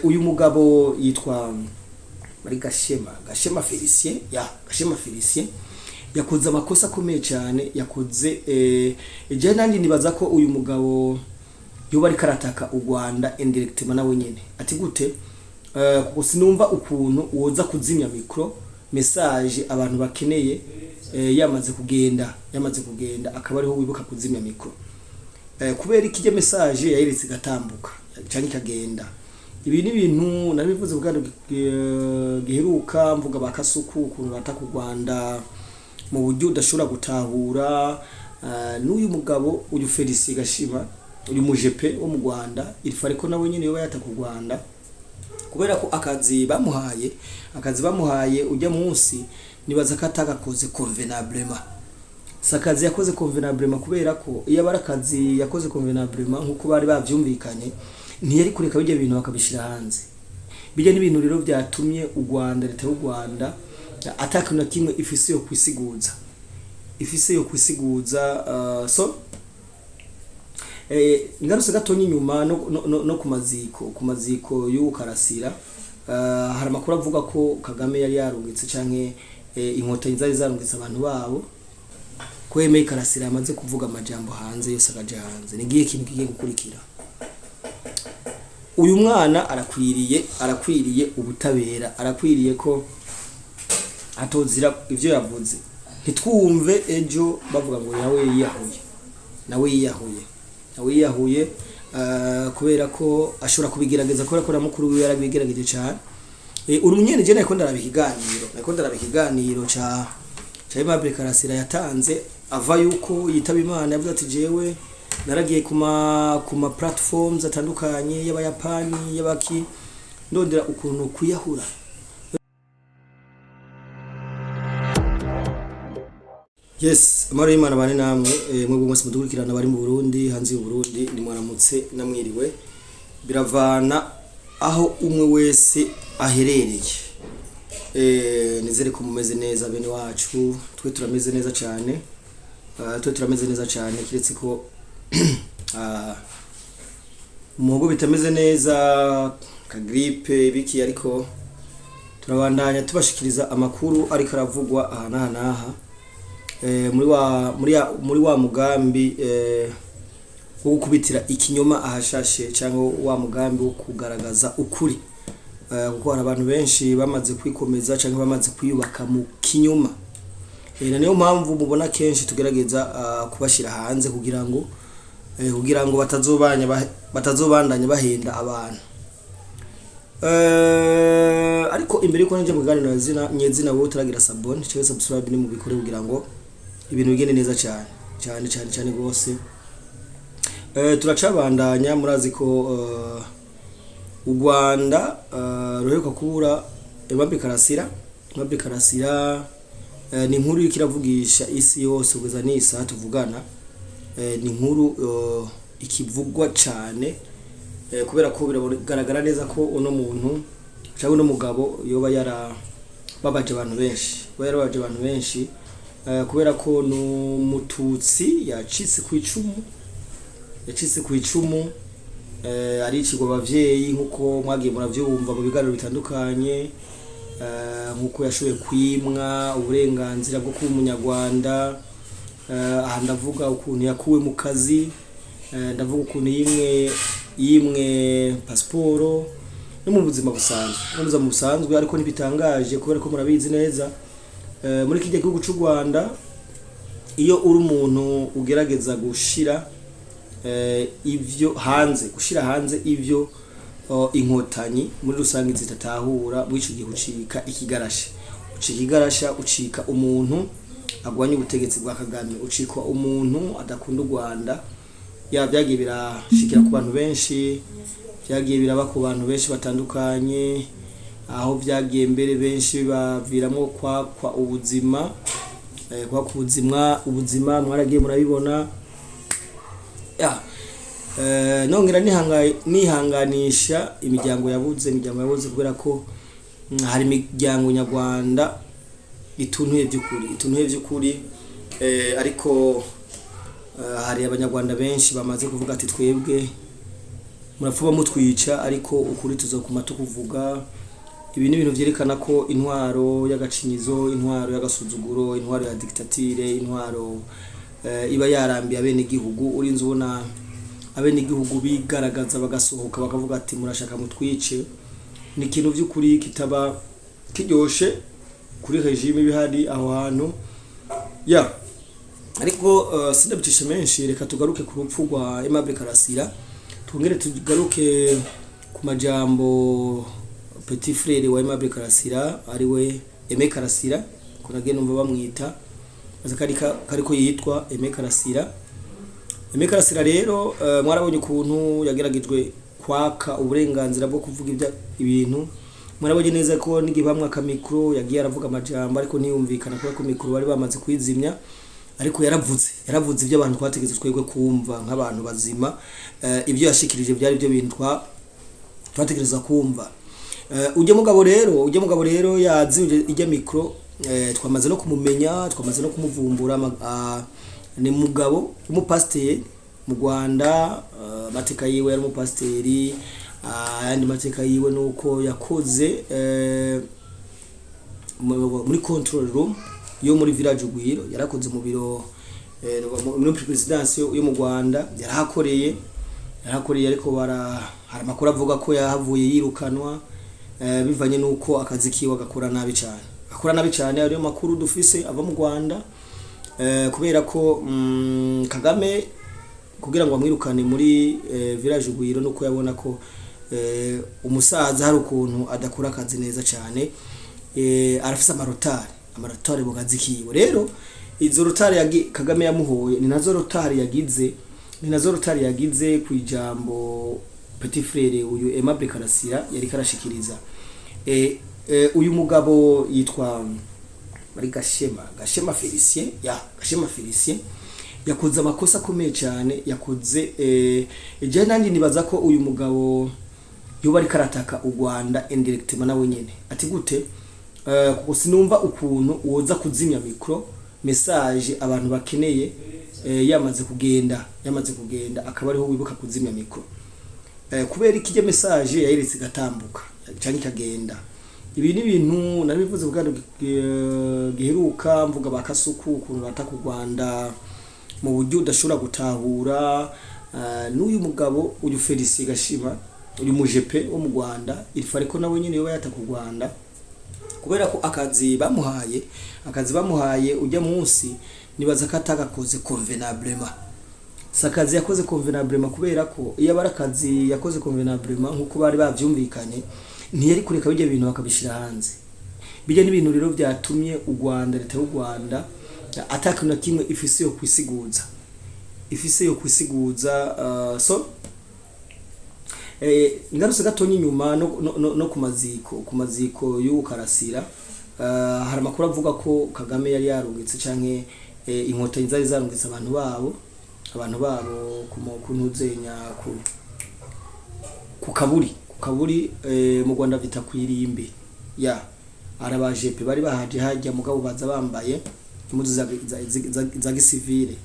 uyu mugabo yitwa Mari Gashema Felicien Gashema Felicien yakoze amakosa akomeye cyane yakoze je nandi nibaza ko uyu mugabo yoba ari karataka u Rwanda indirectement nawe nyene ati gute kuko sinumva ukuntu woza kuzimya micro message abantu bakeneye yamaze kugenda akaba ariho wibuka kuzimya micro kubera ikije message yayiretse gatambuka cyane kagenda ibi ni ibintu nabivuze bugando giheruka mvuga bakasuku ukuntu bataka u Rwanda mu buryo udashobora gutahura n'uyu mugabo uyu Felicien Gashima uyu mujepe wo mu Rwanda ilfare ko nawe nyene yoba yataka u Rwanda kubera ko akazi bamuhaye ujya munsi nibaza kataka koze convenablement sakazi yakoze convenablement kubera ko iyo barakazi yakoze convenablement nkuko bari bavyumvikanye ntiyari kureka bijya ibintu bakabishira hanze bijya n'ibintu rero byatumye u Rwanda leta y'u Rwanda ataka na kimwe ifise yo kwisiguza so ngaruse gatonye nyuma no kumaziko y'ukarasira hari amakuru avuga ko Kagame yari yarungitse canke inkotanyi zari zarungitse abantu babo ko yemeye karasira yamaze kuvuga amajambo hanze yose akaje hanze nigiye kintu kigiye gukurikira uyu mwana arakwiriye ubutabera arakwiriye ko atozira ivyo yavuze ntitwumve ejo bavuga ngo nawe yiyahuye kubera ko ashobora kubigerageza kubera ko namukuru wiwe yarabigerageje cyane urunyene je nako ndaraba ikiganiro ca Aimable Karasira yatanze ava yuko yitaba Imana yavuze ati jewe naragiye kuma platforms atandukanye y'abayapani y'abaki ndondera ukuntu kuyahura Yes, amara y'Imana bane namwe mwebwe mwese mudukurikirana bari mu Burundi hanze y'u Burundi ni mwaramutse namwiriwe biravana aho umwe wese aherereye nizere ko mumeze neza bene wacu twe turameze neza cyane kiretse ko umuhogo bitameze neza ka grippe biki ariko turabandanya tubashikiriza amakuru ariko aravugwa aha muri wa mugambi wo gukubitira ikinyoma ahashashe cyangwa wa mugambi wo kugaragaza ukuri kuko hari abantu benshi bamaze kwikomeza cyangwa bamaze kwiyubaka mu kinyoma niyo mpamvu mubona kenshi tugerageza kubashira hanze kugira ngo batazobandanya bahenda abantu ariko imbere yuko nje muganira nyezina wowe turagira sabone cyangwa subscribe ni mu bikore kugira ngo ibintu bigende neza cyane gose turacabandanya murazi ko u Rwanda ruheruka kubura Aimable Karasira ni inkuru ikiravugisha isi yose kugeza n'isa tuvugana ni inkuru ikivugwa cyane kubera ko biragaragara neza ko uno muntu cyangwa uno mugabo yoba yarababaje abantu benshi kubera ko no mututsi yacitse ku icumu ari ikigo bavyeyi nkuko mwagiye muravyumva mu biganiro bitandukanye nkuko yashoboye kwimwa uburenganzira bwo kuba umunyarwanda aha ndavuga ukuntu yakuwe mu kazi ndavuga ukuntu yimwe pasiporo no mu buzima busanzwe ariko ntibitangaje kubera ko murabizi neza muri kijya gihugu cy'u Rwanda iyo uri umuntu ugerageza gushira gushira hanze ivyo inkotanyi muri rusange zitatahura mwico gihe ucika ikigarasha ucika umuntu agwanya ubutegetsi bwa Kagame ucika umuntu adakunda u Rwanda byagiye birashikira ku bantu benshi byagiye biraba ku bantu benshi batandukanye aho byagiye mbere benshi baviramo kwa ubuzima ubuzima mwaragiye murabibona nongera nihanganisha imiryango yabuze kubera ko hari imiryango nyarwanda ituntuye by'ukuri ariko hari abanyarwanda benshi bamaze kuvuga ati twebwe murapfuba mutwica ariko ukuri tuzokuma tukuvuga. Ibi ni ibintu vyerekana ko intwaro y'agacinyizo, intwaro y'agasuzuguro, intwaro ya dictature, intwaro iba yarambiye abene igihugu. Urinze ubona abene igihugu bigaragaza bagasohoka bakavuga ati murashaka mutwice, ni ikintu vy'ukuri kitaba kiryoshe kuri regime bihari aho hantu ya. Ariko sindabicisha menshi, reka tugaruke ku rupfu rwa Aimable Karasira, twongere tugaruke ku majambo petit frère wa Aimable Karasira ariwe Aimé Karasira, kunage numva bamwita kariko yitwa Aimé Karasira. Aimé Karasira rero mwarabonye ukuntu yageragejwe kwaka uburenganzira bwo kuvuga ibintu. Mwarabonye neza ko nigibamwa akamikro yagiye aravuga amajambo ariko ntiyumvikana kuko mikro bari bamaze kwizimya, ariko yaravuze ibyo abantu twategeze twegwe kumva nk'abantu bazima. Ibyo yashikirije byari byo bintu twategereza kumva. Ujye mugabo rero yazi ijya mikro, twamaze no kumumenya, twamaze no kumuvumbura. Ni mugabo umupasiteri mu Rwanda, mateka yiwe yari umupasiteri. Ayandi mateka yiwe nuko yakoze muri control room yo muri village Ugwiro, yarakoze mu biro muri presidence yo mu Rwanda, yarahakoreye ariko hari amakuru avuga ko yahavuye yirukanwa bivanye nuko akazi kiwe agakora nabi cyane. Ariyo makuru dufise ava mu Rwanda, kubera ko Kagame kugira ngo amwirukane muri village Ugwiro nuko yabona ko umusaza hari ukuntu adakora akazi neza cyane. Arafise amarotari mu kazi kiwe. Rero izo rotari Kagame yamuhoye ni nazo rotari yagize ku ijambo petit frère uyu Aimable Karasira yari karashikiriza. Uyu mugabo yitwa Gashema Felicien, Gashema Felicien yakoze amakosa akomeye cyane. Yakoze je nandi nibaza ko uyu mugabo yoba ari karataka u Rwanda indirectement nawe nyene. Ati gute? Kuko sinumva ukuntu woza kuzimya micro message abantu bakeneye yamaze kugenda akaba ariho wibuka kuzimya micro. Kubera ikije message yayiretse gatambuka cyane kagenda. Ibi ni ibintu nabivuze bugando giheruka mvuga bakasuku ukuntu bataka u Rwanda mu buryo udashobora gutahura. N'uyu mugabo uyu Felicien Gashima uyu mujepe wo mu Rwanda ilifari ko nawe nyine yoba yataka u Rwanda, kubera ko akazi bamuhaye ujya munsi nibaza ko atagakoze convenablement. Sakazi yakoze convenablement kubera ko iyo barakazi yakoze convenablement nkuko bari bavyumvikanye, ntiyari kureka bijya bintu bakabishira hanze. Bijya n'ibintu rero byatumye u Rwanda, leta y'u Rwanda atakuna kimwe ifise yo kwisiguza. So ingarutse gatonye inyuma no ku maziko y'u Karasira, hari amakuru avuga ko Kagame yari yarungitse canke inkotanyi zari zarungitse abantu babo ku ntuzenya ku kaburi mu Rwanda bita kwirimbi arabajepe bari bahaje hajya mugabo baza bambaye impuzu za gisivile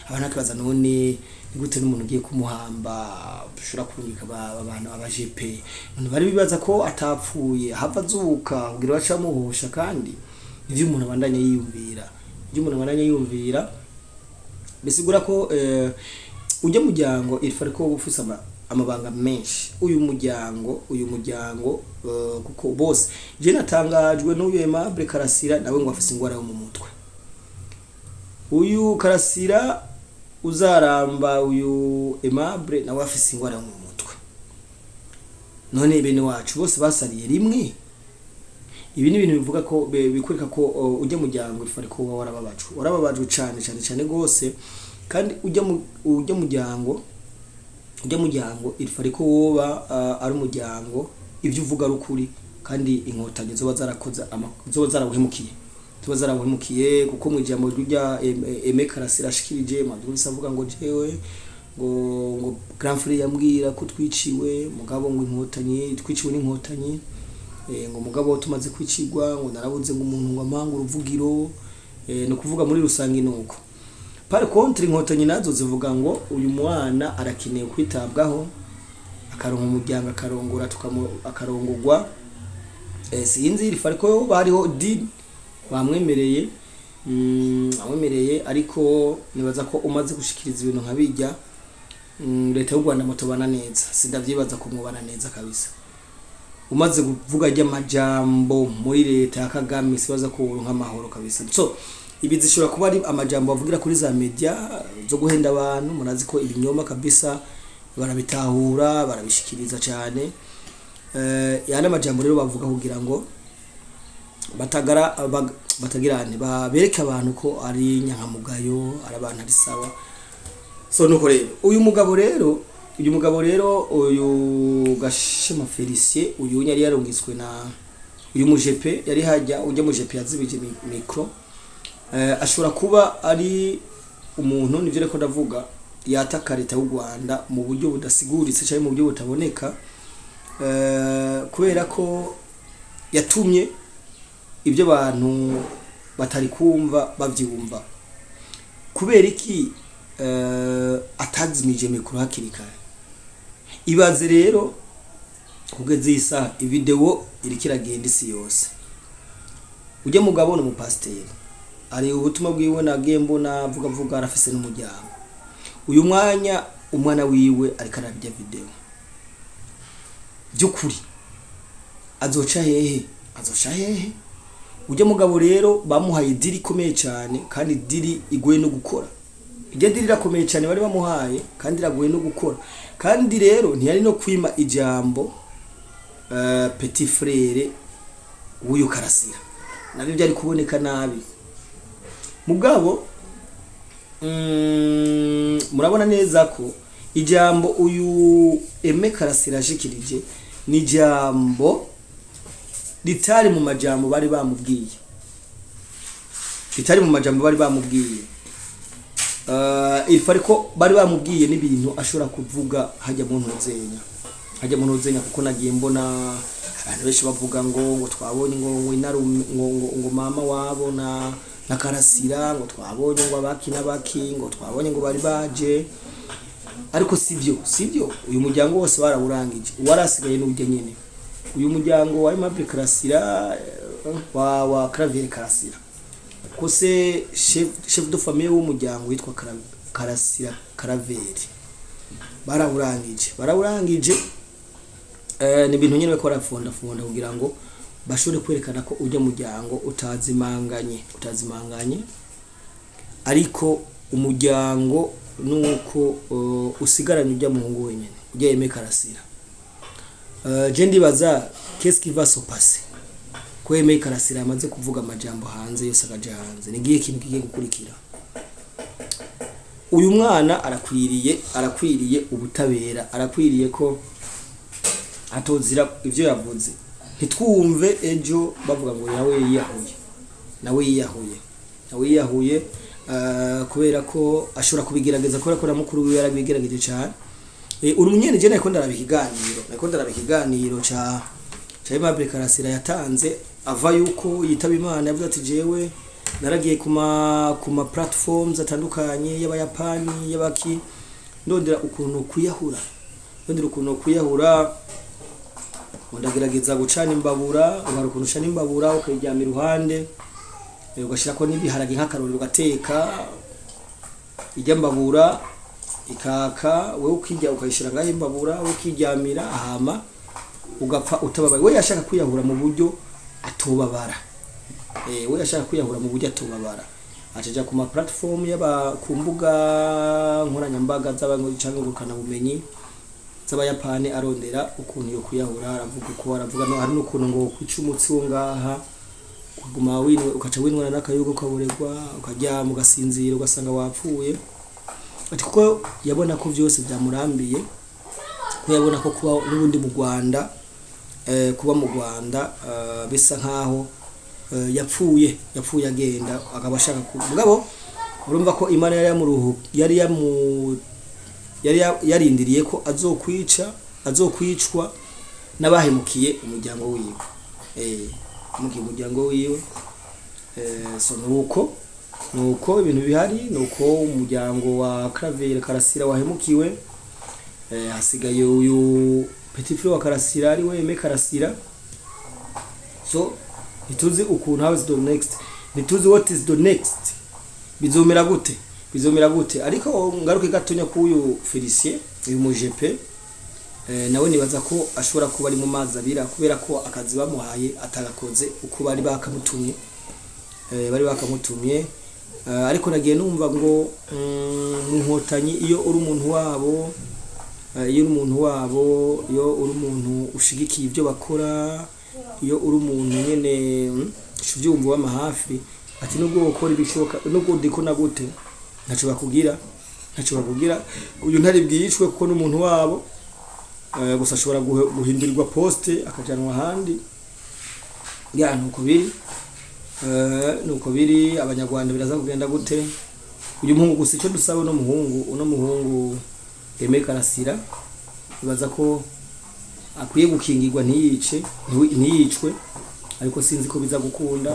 abantu akabaza none gute n'umuntu ugiye kumuhamba ushobora kurungika abantu abajepe, bari bibaza ko atapfuye hava zuka kugira bacamuhosha. kandi ivyo umuntu abandanya yiyumvira bisigura ko ujya mujyango ilifari ko ufise amabanga menshi. Uyu mujyango kuko bose je natangajwe n'uyu Aimable Karasira nawe ngo afise ingwara yo mu mutwe. Uyu Karasira uzaramba uyu Aimable nawe afise ingwara yo mu mutwe. None bene wacu bose basariye rimwe. Ibi ni ibintu bivuga ko bikurika ko ujya mujyango ilifari ko warababajwe cyane gose. Kandi ujya mujyango ilifari ko woba ari umujyango ivyo uvuga rukuri, kandi inkotanyi zoba zarabuhemukiye kuko mu ijambo rya Aimé Karasira ashikirije maduru bisavuga ngo jewe ngo grand frère yambwira ko twiciwe mugabo ngo inkotanyi twiciwe n'inkotanyi, ngo mugabo tumaze kwicigwa ngo narabuze ngo umuntu ngo amanga uruvugiro, no kuvuga muri rusangi nuko. Par contre inkotanyi nazo zivuga ngo uyu mwana arakeneye kwitabwaho, akaronka umuryango akarongora akarongorwa sinzi irifa ariko bariho deal bamwemereye amwemereye ariko nibaza ko umaze gushikiriza ibintu nkabijya leta y'u Rwanda mutobana neza sindavyibaza ko mwobana neza kabisa umaze kuvuga ry'amajambo muri leta ya Kagame sibaza ko uronka amahoro kabisa so ibi zishobora kuba ari amajambo bavugira kuri za media zo guhenda abantu murazi ko ibinyoma kabisa barabitahura barabishikiriza cyane yana amajambo rero bavuga kugira ngo batagirane babereke abantu ko ari nyankamugayo ari abantu ari sawa so nuko rero uyu mugabo rero uyu Gashema Felicien uyu yari yarungiswe na uyu mujepe yari hajya ujya mujepe yazibije micro ashobora kuba ari umuntu nivyo reko ndavuga yataka leta y'u Rwanda mu buryo budasiguritse cyane mu buryo butaboneka kubera ko yatumye ibyo abantu batari kumva bavyumva kubera iki atazimije mikuru hakiri kare ibaze rero kugeze isa video iri kiragenda isi yose ujye mugabo no mu pasteur ari ubutumwa bwiwe na gembo na vuga arafise n'umuryango uyu mwanya umwana wiwe ari karabya video byukuri azoca hehe ujye mugabo rero bamuhaye diri komeye cyane kandi diri igoye no gukora ijya diri rakomeye cyane bari bamuhaye kandi ragoye no gukora kandi rero ntiyari no kwima ijambo petit frère w'uyu Karasira nabyo byari kuboneka nabi mugabo murabona neza ko ijambo uyu Aime Karasira ashikirije ni jambo litari mu majambo bari bamubwiye ifa ariko bari bamubwiye n'ibintu ashobora kuvuga hajya mu ntuzenya kuko nagiye mbona abantu benshi bavuga ngo twabonye ngo mama wabo na Karasira ngo twabonye ngo abaki ngo twabonye ngo bari baje ariko sivyo uyu muryango wose barawurangije warasigaye n'ubye nyene uyu muryango wa Aimable Karasira wa Claver Karasira ko se chef de famille w'umuryango witwa Karasira Claver barawurangije ni ibintu nyene ko rafonda kugira ngo bashobore kwerekana ko ujya muryango utazimanganye ariko umuryango nuko usigaranye ujya muhungu wenyene ujya Aime Karasira je ndibaza qu'est-ce qui va se passer ko Aime Karasira amaze kuvuga amajambo hanze yose akaje hanze nigiye ikintu kigiye gukurikira uyu mwana arakwiriye ubutabera arakwiriye ko atozira ivyo yavuze ntitwumve ejo bavuga ngo nawe yiyahuye kubera ko ashobora kubigerageza kubera ko namukuru we yarabigerageje cyane uri munyene je nako ndarabikiganiro cha Aimable Karasira yatanze ava yuko yitaba Imana yavuze ati jewe naragiye kuma platforms atandukanye y'abayapani y'abaki ndondera ukuntu kuyahura ndagerageza gucana imbabura ugarukuntu ucana imbabura ukayijyama iruhande ugashira ko nibiharage nk'akarorero gateka ijya mbabura ikaka wewe ukijya ukayishira ngaho imbabura ukijyamira ahama ugapfa utababaye we yashaka kwiyahura mu buryo atobabara acaja ku ma platform ku mbuga nkoranyambaga z'abangurukana bumenyi z'abayapani arondera ukuntu yo kuyahura aravuga no hari n'ukuntu ngo kwicumutsi wo ngaha kuguma ukaca winwana n'akayogo kaburegwa ukajya mu gasinziro ugasanga wapfuye ati kuko yabona ko byose byamurambiye ko yabona ko kuba n'ubundi mu Rwanda kuba mu Rwanda bisa nkaho yapfuye agenda akabashaka mugabo urumva ko Imana yarindiriye ko azokwicwa n'abahemukiye umuryango wiwe so nuko ibintu bihari nuko umuryango wa Claver Karasira wahemukiwe hasigaye uyu Petit Frere wa Karasira ari we Aime Karasira. So ituzi ukuntu how is the next, ituzi what is the next, bizomera gute ariko ngaruke gatonya kuyu Felicien uyu mujepe nawe nibaza ko ashobora kuba ari mu mazi abira kubera ko akazi bamuhaye atagakoze uko bari bakamutumye ariko nagiye numva ngo Inkotanyi iyo uri umuntu wabo iyo uri umuntu ushigikiye ibyo bakora, iyo uri umuntu nyene uvyumva wama hafi, ati nubwo ukora ibishoka nubwo ndikona gute ntaco bakubwira uyu ntari bwicwe kuko n'umuntu wabo gusa ashobora guhindurirwa poste akajanwa handi ya nuko biri abanyarwanda biraza kugenda gute. Uyu muhungu gusa icyo dusaba no muhungu Aime Karasira bibaza ko akwiye gukingirwa ntiyicwe ariko sinzi ko biza gukunda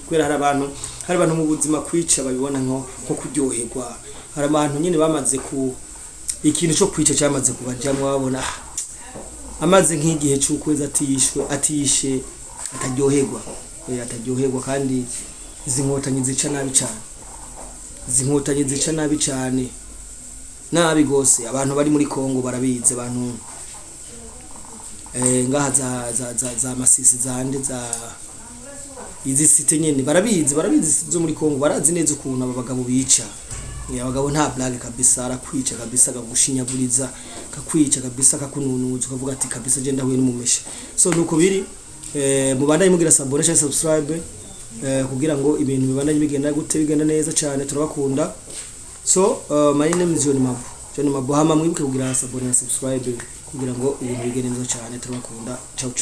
kwera hari abantu mu buzima kwica babibona nko kuryoherwa. Hari abantu nyine bamaze ku ikintu cyo kwica cyamaze kubajamwa babona amaze nk'igihe cy'ukwezi atishe ataryoherwa kandi izi Nkotanyi zica nabi cyane nabi gose. Abantu bari muri Kongo barabize, abantu ngaha za Masisi zande za izi site nyene barabizi zo muri Kongo, barazi neza ukuntu aba bagabo bica. Abagabo nta blague kabisa, arakwica kabisa, akagushinyaguriza, kakwica kabisa, kakununuza ukavuga ati kabisa je ndahuye n'umumesha. So nuko biri mubandanye mugira sabone cyangwa subscribe kugira ngo ibintu bibandanye bigenda neza cyane, turabakunda. So my name is John Mabo hama mwibuke kugira sabone na subscribe kugira ngo ibintu bigende neza cyane, turabakunda. Ciao.